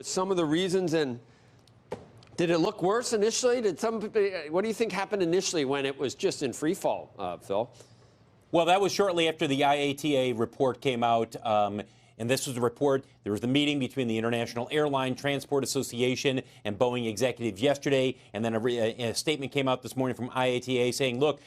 Some of the reasons, and did it look worse initially? What do you think happened initially when it was just in free fall, Phil? Well, that was shortly after the IATA report came out. And this was a report. There was the meeting between the International Airline Transport Association and Boeing executives yesterday. And then a statement came out this morning from IATA saying, look,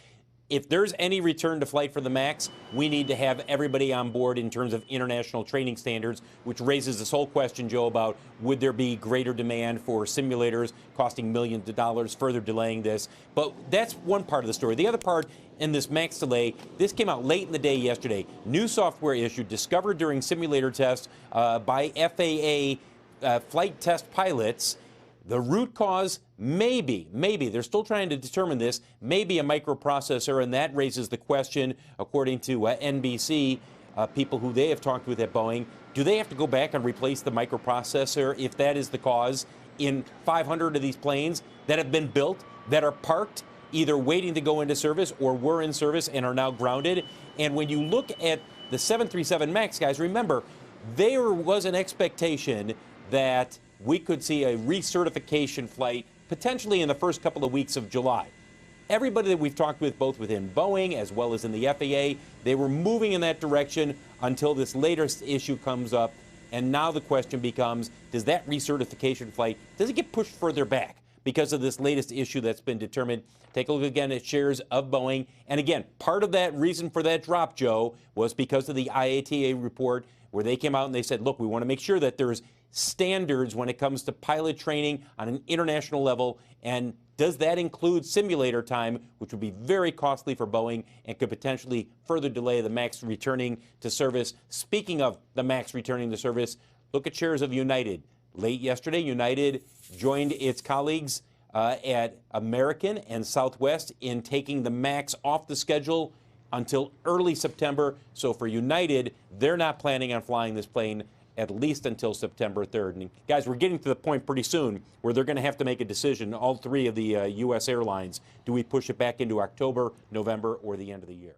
if there's any return to flight for the MAX, we need to have everybody on board in terms of international training standards, which raises this whole question, Joe, about would there be greater demand for simulators costing millions of dollars, further delaying this. But that's one part of the story. The other part in this MAX delay, this came out late in the day yesterday. New software issue discovered during simulator tests by FAA flight test pilots. The root cause, maybe, they're still trying to determine this, maybe a microprocessor, and that raises the question, according to NBC, people who they have talked with at Boeing, do they have to go back and replace the microprocessor if that is the cause in 500 of these planes that have been built, that are parked, either waiting to go into service or were in service and are now grounded? And when you look at the 737 MAX, guys, remember, there was an expectation that we could see a recertification flight potentially in the first couple of weeks of July. Everybody that we've talked with, both within Boeing as well as in the FAA, they were moving in that direction until this latest issue comes up. And now the question becomes, does that recertification flight, does it get pushed further back because of this latest issue that's been determined? Take a look again at shares of Boeing. And again, part of that reason for that drop, Joe, was because of the IATA report where they came out and they said, look, we want to make sure that there's standards when it comes to pilot training on an international level. And does that include simulator time, which would be very costly for Boeing and could potentially further delay the MAX returning to service? Speaking of the MAX returning to service, look at shares of United. Late yesterday, United joined its colleagues at American and Southwest in taking the MAX off the schedule until early September. So for United, they're not planning on flying this plane at least until September 3rd. And guys, we're getting to the point pretty soon where they're going to have to make a decision, all three of the U.S. airlines. Do we push it back into October, November, or the end of the year?